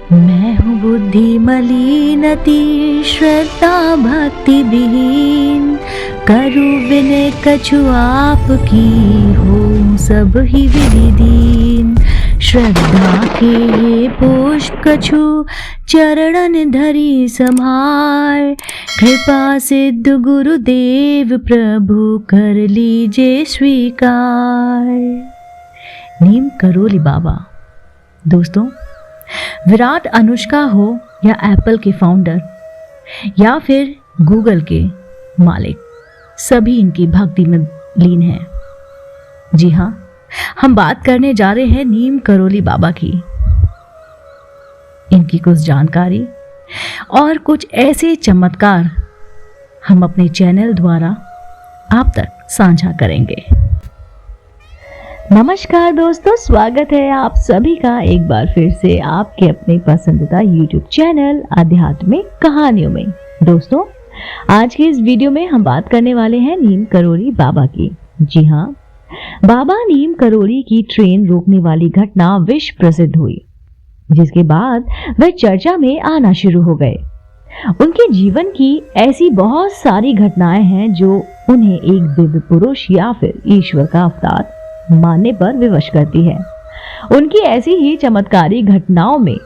मैं हूँ बुद्धि मलिन अति श्रद्धा भक्ति विहीन, करूँ विनय कछु आपकी, हो सब ही विधि दीन। श्रद्धा के ये पुष्प कछु चरणन धरी संभार, कृपा सिद्ध गुरुदेव प्रभु कर लीजिए स्वीकार। नीम करोली बाबा। दोस्तों, विराट अनुष्का हो या एप्पल के फाउंडर या फिर गूगल के मालिक, सभी इनकी भक्ति में लीन हैं। जी हाँ, हम बात करने जा रहे हैं नीम करोली बाबा की। इनकी कुछ जानकारी और कुछ ऐसे चमत्कार हम अपने चैनल द्वारा आप तक साझा करेंगे। नमस्कार दोस्तों, स्वागत है आप सभी का एक बार फिर से आपके अपने पसंदीदा YouTube चैनल आध्यात्मिक कहानियों में। दोस्तों, आज के इस वीडियो में हम बात करने वाले हैं नीम करोली बाबा की। जी हाँ, बाबा नीम करोली की ट्रेन रोकने वाली घटना विश्व प्रसिद्ध हुई, जिसके बाद वे चर्चा में आना शुरू हो गए। उनके जीवन की ऐसी बहुत सारी घटनाएं हैं जो उन्हें एक दिव्य पुरुष या फिर ईश्वर का अवतार मानने पर विवश करती है। उनकी ऐसी ही चमत्कारी घटनाओं में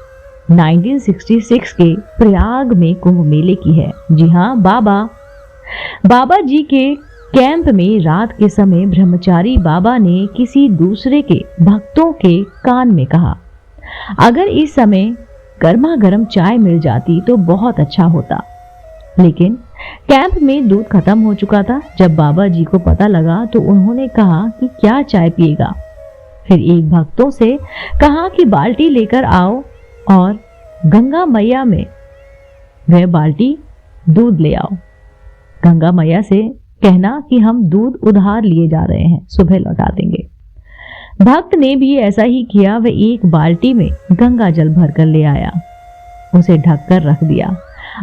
1966 के प्रयाग में कुंभ मेले की है। जी हाँ, बाबा जी के कैंप में रात के समय ब्रह्मचारी बाबा ने किसी दूसरे के भक्तों के कान में कहा, अगर इस समय गर्मा गर्म चाय मिल जाती तो बहुत अच्छा होता। लेकिन कैंप में दूध खत्म हो चुका था। जब बाबा जी को पता लगा तो उन्होंने कहा कि क्या चाय पिएगा। फिर एक भक्तों से कहा कि बाल्टी लेकर आओ और गंगा मैया में वह बाल्टी दूध ले आओ। गंगा मैया से कहना कि हम दूध उधार लिए जा रहे हैं, सुबह लौटा देंगे। भक्त ने भी ऐसा ही किया। वह एक बाल्टी में गंगा जल भरकर ले आया, उसे ढककर रख दिया।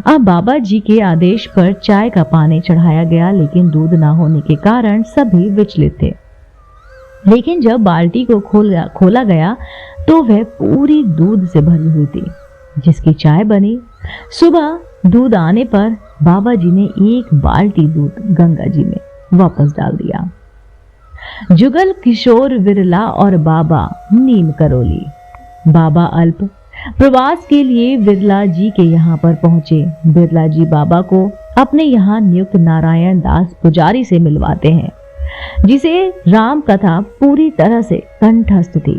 अब बाबा जी के आदेश पर चाय का पानी चढ़ाया गया, लेकिन दूध ना होने के कारण सभी विचलित थे। लेकिन जब बाल्टी को खोला गया तो वह पूरी दूध से भरी हुई थी, जिसकी चाय बनी। सुबह दूध आने पर बाबा जी ने एक बाल्टी दूध गंगा जी में वापस डाल दिया। जुगल किशोर विरला और बाबा नीम करोली। बाबा अल्प प्रवास के लिए बिरला जी के यहाँ पर पहुंचे। बिरला जी बाबा को अपने यहाँ नियुक्त नारायण दास पुजारी से मिलवाते हैं, जिसे राम कथा पूरी तरह से कंठस्थ थी।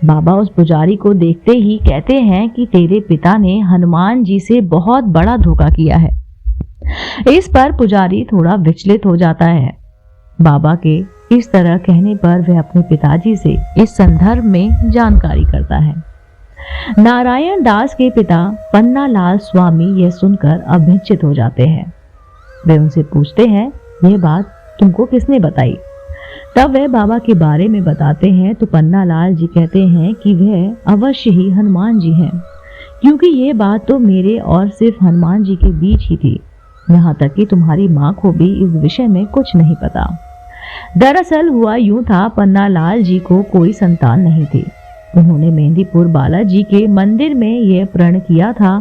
बाबा उस पुजारी को देखते ही कहते हैं कि तेरे पिता ने हनुमान जी से बहुत बड़ा धोखा किया है। इस पर पुजारी थोड़ा विचलित हो जाता है। बाबा के इस तरह कहने पर वह अपने पिताजी से इस संदर्भ में जानकारी करता है। नारायण दास के पिता पन्ना लाल स्वामी यह सुनकर अभिचित हो जाते हैं। वे उनसे पूछते हैं, यह बात तुमको किसने बताई? तब वह बाबा के बारे में बताते हैं तो पन्ना लाल जी कहते हैं कि वह अवश्य ही हनुमान जी हैं, क्योंकि ये बात तो मेरे और सिर्फ हनुमान जी के बीच ही थी। यहाँ तक कि तुम्हारी माँ को भी इस विषय में कुछ नहीं पता। दरअसल हुआ यूं था, पन्ना लाल जी को कोई संतान नहीं थी। उन्होंने मेहंदीपुर बालाजी के मंदिर में यह प्रण किया था,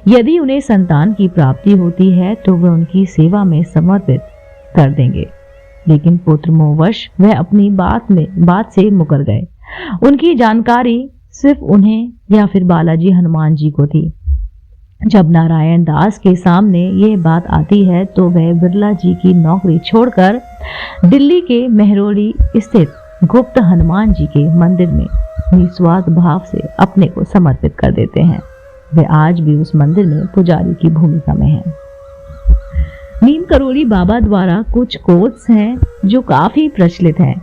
यदि उन्हें संतान की प्राप्ति होती है तो वे उनकी सेवा में समर्पित कर देंगे। लेकिन पुत्र मोहवश वह अपनी बात से मुकर गए। उनकी जानकारी सिर्फ उन्हें या फिर बालाजी हनुमान जी को थी। जब नारायण दास के सामने यह बात आती है तो वह बिरला जी की नौकरी छोड़कर दिल्ली के मेहरोली स्थित गुप्त हनुमान जी के मंदिर में निस्वार्थ भाव से अपने को समर्पित कर देते हैं। वे आज भी उस मंदिर में पुजारी की भूमिका में हैं। नीम करोली बाबा द्वारा कुछ कोट्स हैं जो काफी प्रचलित हैं।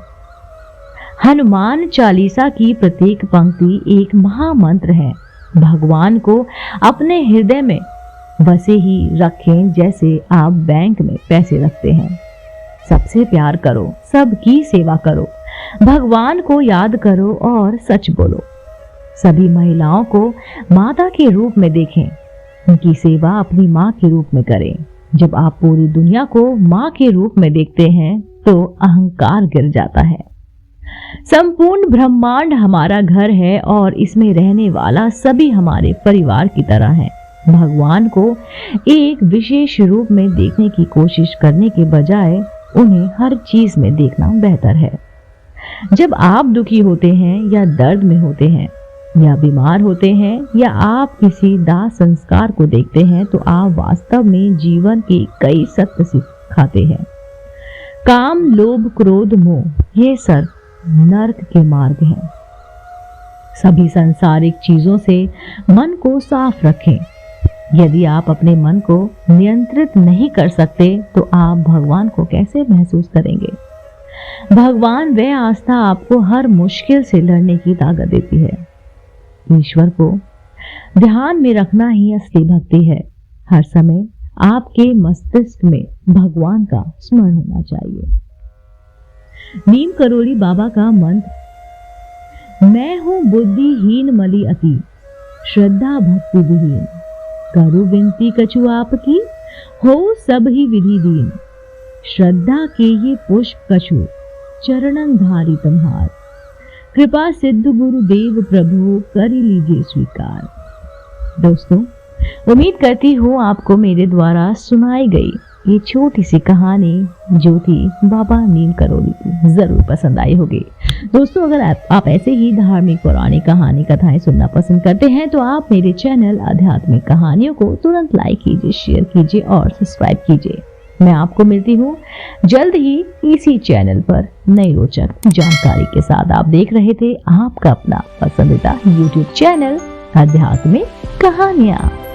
हनुमान चालीसा की प्रत्येक पंक्ति एक महामंत्र है। भगवान को अपने हृदय में वैसे ही रखें जैसे आप बैंक में पैसे रखते हैं। सबसे प्यार करो, सबकी सेवा करो, भगवान को याद करो और सच बोलो। सभी महिलाओं को माता के रूप में देखें, उनकी सेवा अपनी माँ के रूप में करें। जब आप पूरी दुनिया को माँ के रूप में देखते हैं तो अहंकार गिर जाता है। संपूर्ण ब्रह्मांड हमारा घर है और इसमें रहने वाला सभी हमारे परिवार की तरह है। भगवान को एक विशेष रूप में देखने की कोशिश करने के बजाय उन्हें हर चीज में देखना बेहतर है। जब आप दुखी होते हैं या दर्द में होते हैं या बीमार होते हैं या आप किसी दाह संस्कार को देखते हैं तो आप वास्तव में जीवन के कई सत्य सिखाते हैं। काम, लोभ, क्रोध, मोह ये सब नर्क के मार्ग हैं। सभी सांसारिक चीजों से मन को साफ रखें। यदि आप अपने मन को नियंत्रित नहीं कर सकते तो आप भगवान को कैसे महसूस करेंगे? भगवान वह आस्था आपको हर मुश्किल से लड़ने की ताकत देती है। ईश्वर को ध्यान में रखना ही असली भक्ति है। हर समय आपके मस्तिष्क में भगवान का स्मरण होना चाहिए। नीम करोली बाबा का मंत्र, मैं हूं बुद्धिहीन मलि अति, श्रद्धा भक्ति विहीन, करू विनती कछु आपकी, हो सब ही विधि दीन, श्रद्धा के ये पुष्प कछु, चरणन धारी तुम्हार, कृपा सिद्ध गुरुदेव प्रभु कर लीजिए स्वीकार। दोस्तों, उम्मीद करती हूँ आपको मेरे द्वारा सुनाई गई ये छोटी सी कहानी जो थी बाबा नीम करोली की जरूर पसंद आई होगी। दोस्तों, अगर आप ऐसे ही धार्मिक पौराणिक कहानी कथाएं सुनना पसंद करते हैं तो आप मेरे चैनल आध्यात्मिक कहानियों को तुरंत लाइक कीजिए, शेयर कीजिए और सब्सक्राइब कीजिए। मैं आपको मिलती हूँ जल्द ही इसी चैनल पर नई रोचक जानकारी के साथ। आप देख रहे थे आपका अपना पसंदीदा YouTube चैनल आध्यात्मिक कहानियां।